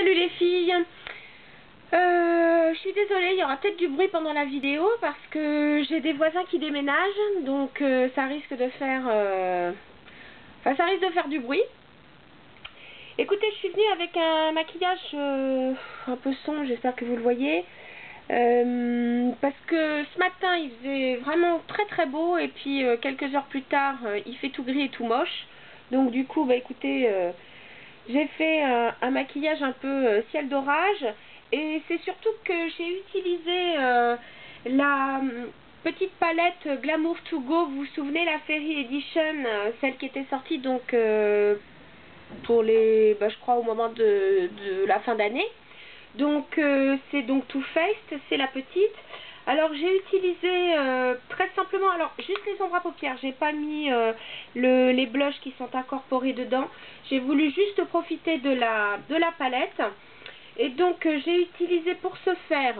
Salut les filles. Je suis désolée, il y aura peut-être du bruit pendant la vidéo parce que j'ai des voisins qui déménagent, donc ça risque de faire ça risque de faire du bruit. Écoutez, je suis venue avec un maquillage un peu sombre, j'espère que vous le voyez, parce que ce matin il faisait vraiment très très beau et puis quelques heures plus tard il fait tout gris et tout moche. Donc du coup, bah écoutez, j'ai fait un maquillage un peu ciel d'orage, et c'est surtout que j'ai utilisé la petite palette Glamour to Go. Vous vous souvenez, la Fairy Edition, celle qui était sortie donc pour les, je crois au moment de la fin d'année. Donc c'est donc Too Faced, c'est la petite. Alors j'ai utilisé très simplement, alors juste les ombres à paupières, j'ai pas mis les blushs qui sont incorporés dedans. J'ai voulu juste profiter de la palette. Et donc j'ai utilisé pour ce faire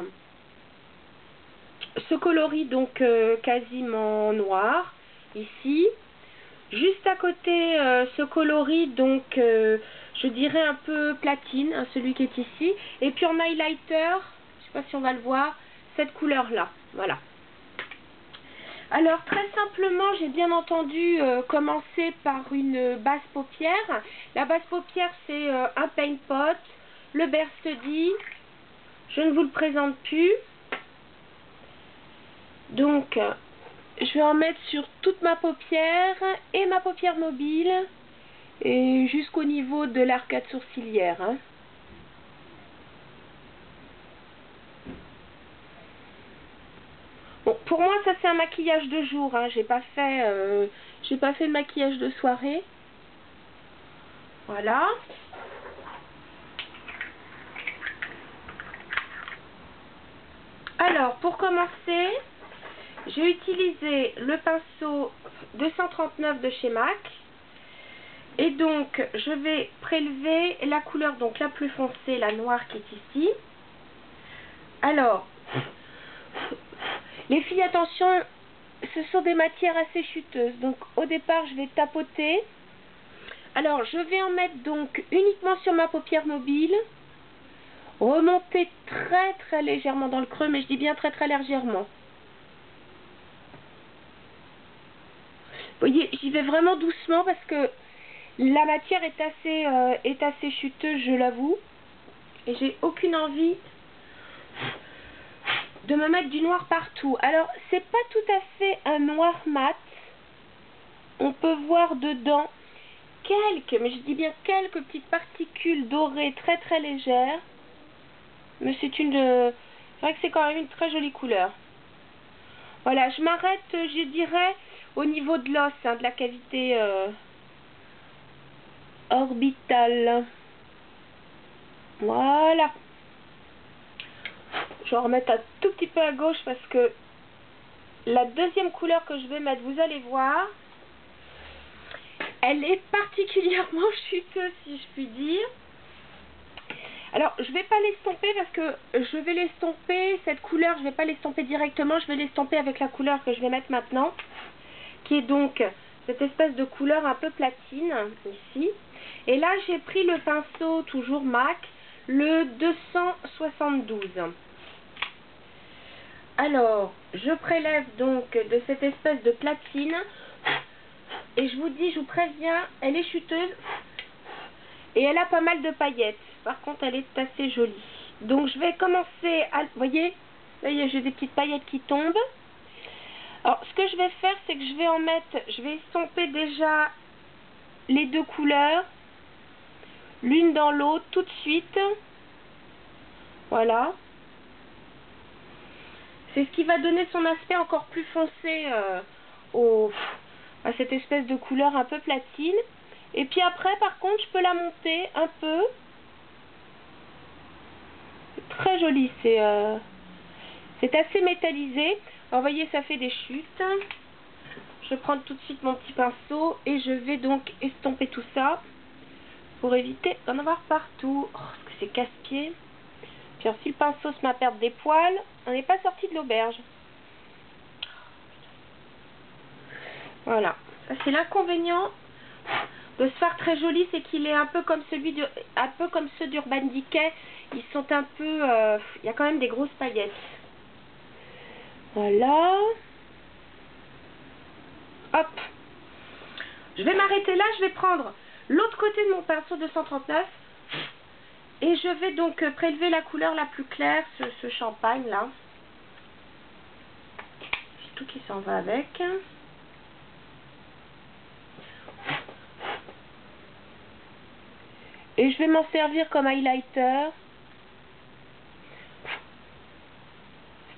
ce coloris donc quasiment noir ici. Juste à côté ce coloris donc je dirais un peu platine, hein, celui qui est ici. Et puis en highlighter, je sais pas si on va le voir, cette couleur là, voilà. Alors très simplement, j'ai bien entendu commencer par une base paupière. La base paupière c'est un paint pot, le Bare Study. Je ne vous le présente plus. Donc je vais en mettre sur toute ma paupière et ma paupière mobile et jusqu'au niveau de l'arcade sourcilière, hein. Bon, pour moi ça c'est un maquillage de jour, hein. J'ai pas fait le maquillage de soirée. Voilà. Alors pour commencer, j'ai utilisé le pinceau 239 de chez MAC. Et donc je vais prélever la couleur donc la plus foncée, la noire qui est ici. Alors les filles, attention, ce sont des matières assez chuteuses, donc au départ je vais tapoter. Alors je vais en mettre donc uniquement sur ma paupière mobile, remonter très très légèrement dans le creux, mais je dis bien très très légèrement. Vous voyez, j'y vais vraiment doucement parce que la matière est assez chuteuse, je l'avoue, et j'ai aucune envie de me mettre du noir partout. Alors c'est pas tout à fait un noir mat, on peut voir dedans quelques, mais je dis bien quelques petites particules dorées très très légères, mais c'est vrai que c'est quand même une très jolie couleur. Voilà, je m'arrête, je dirais, au niveau de l'os, hein, de la cavité orbitale. Voilà. Je vais en remettre un tout petit peu à gauche parce que la deuxième couleur que je vais mettre, vous allez voir, elle est particulièrement chuteuse, si je puis dire. Alors je vais pas l'estomper parce que je vais l'estomper, cette couleur je vais pas l'estomper directement, je vais l'estomper avec la couleur que je vais mettre maintenant, qui est donc cette espèce de couleur un peu platine ici. Et là j'ai pris le pinceau toujours MAC, le 272. Alors je prélève donc de cette espèce de platine, et je vous dis, je vous préviens, elle est chuteuse et elle a pas mal de paillettes. Par contre elle est assez jolie. Donc je vais commencer à, vous voyez, là j'ai des petites paillettes qui tombent. Alors ce que je vais faire, c'est que je vais en mettre, je vais estomper déjà les deux couleurs l'une dans l'autre tout de suite. Voilà, c'est ce qui va donner son aspect encore plus foncé à cette espèce de couleur un peu platine. Et puis après par contre je peux la monter un peu. C'est très joli, c'est assez métallisé. Alors, vous voyez, ça fait des chutes. Je prends tout de suite mon petit pinceau et je vais donc estomper tout ça pour éviter d'en avoir partout. Oh, parce que c'est casse-pied. Puis alors, si le pinceau se met à perdre des poils, on n'est pas sorti de l'auberge. Voilà, ça c'est l'inconvénient de ce fard très joli, c'est qu'il est un peu comme ceux d'Urban Decay. Ils sont un peu... il y a quand même des grosses paillettes. Voilà. Hop. Je vais m'arrêter là, je vais prendre l'autre côté de mon pinceau 239 et je vais donc prélever la couleur la plus claire, ce champagne là. C'est tout qui s'en va avec. Et je vais m'en servir comme highlighter.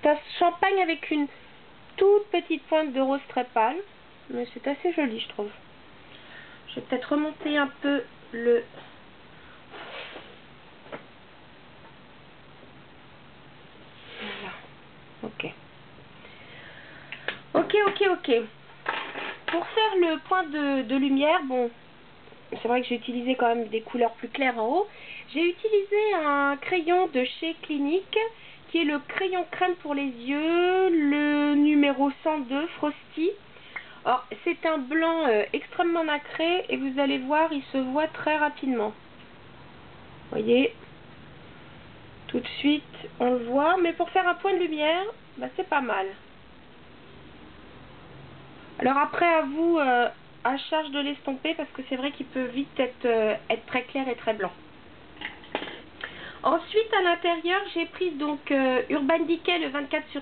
C'est un champagne avec une toute petite pointe de rose très pâle, mais c'est assez joli je trouve. Je vais peut-être remonter un peu le... Voilà. Ok. Ok. Pour faire le point de lumière, bon, c'est vrai que j'ai utilisé quand même des couleurs plus claires en haut. J'ai utilisé un crayon de chez Clinique, qui est le crayon crème pour les yeux, le numéro 102 Frosty. Alors, c'est un blanc extrêmement nacré et vous allez voir, il se voit très rapidement. Vous voyez, tout de suite, on le voit. Mais pour faire un point de lumière, bah, c'est pas mal. Alors après, à vous, à charge de l'estomper, parce que c'est vrai qu'il peut vite être très clair et très blanc. Ensuite, à l'intérieur, j'ai pris donc Urban Decay le 24/7.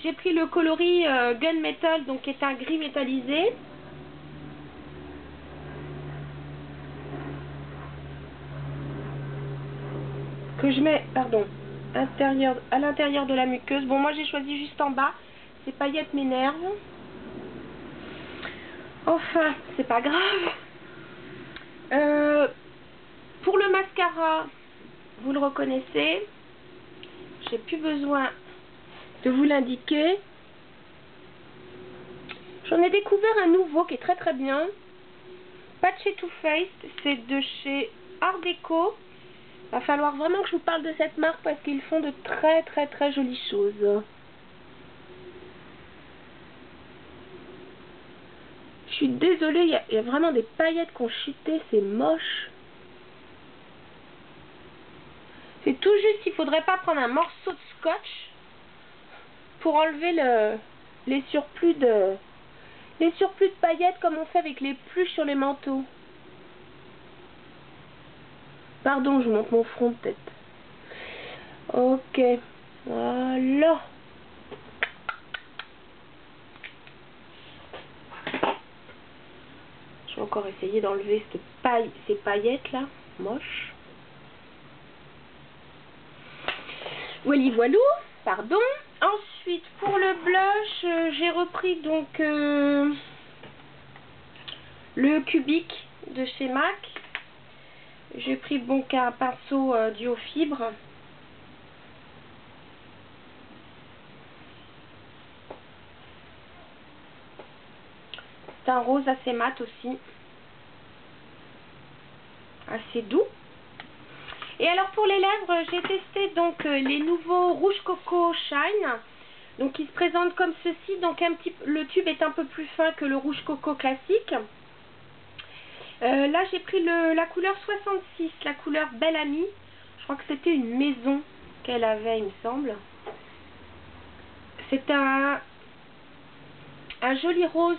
J'ai pris le coloris Gunmetal, donc qui est un gris métallisé. Que je mets, pardon, à l'intérieur de la muqueuse. Bon, moi j'ai choisi juste en bas. Ces paillettes m'énervent. Enfin, c'est pas grave. Pour le mascara, vous le reconnaissez. J'ai plus besoin de vous l'indiquer. J'en ai découvert un nouveau qui est très très bien. Pas de chez Too Faced, c'est de chez Art Deco. Va falloir vraiment que je vous parle de cette marque parce qu'ils font de très très très jolies choses. Je suis désolée, il y a vraiment des paillettes qui ont chuté, c'est moche. C'est tout juste, il faudrait pas prendre un morceau de scotch pour enlever les surplus de paillettes comme on fait avec les pluches sur les manteaux. Pardon, je monte mon front peut-être. Ok, voilà. Je vais encore essayer d'enlever ces paillettes là, moches. Voilà, voilou, pardon. Ensuite, pour le blush, j'ai repris donc le Cubique de chez MAC. J'ai pris donc un pinceau duo fibre. C'est un rose assez mat aussi. Assez doux. Et alors pour les lèvres, j'ai testé donc les nouveaux Rouge Coco Shine. Donc ils se présentent comme ceci. Donc le tube est un peu plus fin que le Rouge Coco classique. Là j'ai pris la couleur 66, la couleur Belle Amie. Je crois que c'était une maison qu'elle avait, il me semble. C'est un joli rose.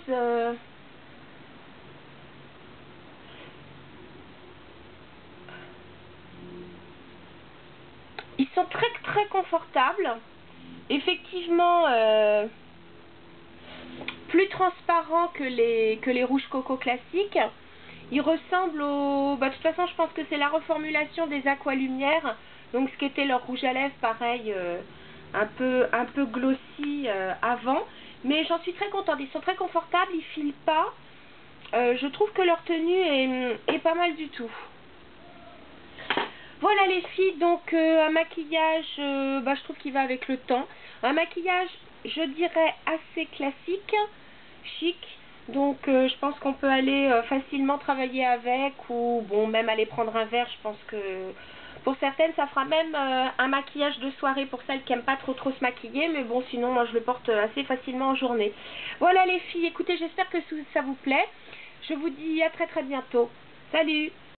Ils sont très très confortables. Effectivement, plus transparents que les rouges coco classiques. Ils ressemblent au... Bah, de toute façon, je pense que c'est la reformulation des Aqualumière. Donc, ce qui était leur rouge à lèvres, pareil, un peu glossy avant. Mais j'en suis très contente. Ils sont très confortables, ils filent pas. Je trouve que leur tenue est pas mal du tout. Voilà les filles, donc un maquillage, je trouve qu'il va avec le temps. Un maquillage, je dirais, assez classique, chic. Donc je pense qu'on peut aller facilement travailler avec ou bon, même aller prendre un verre. Je pense que pour certaines, ça fera même un maquillage de soirée pour celles qui n'aiment pas trop se maquiller. Mais bon, sinon, moi, je le porte assez facilement en journée. Voilà les filles, écoutez, j'espère que ça vous plaît. Je vous dis à très bientôt. Salut!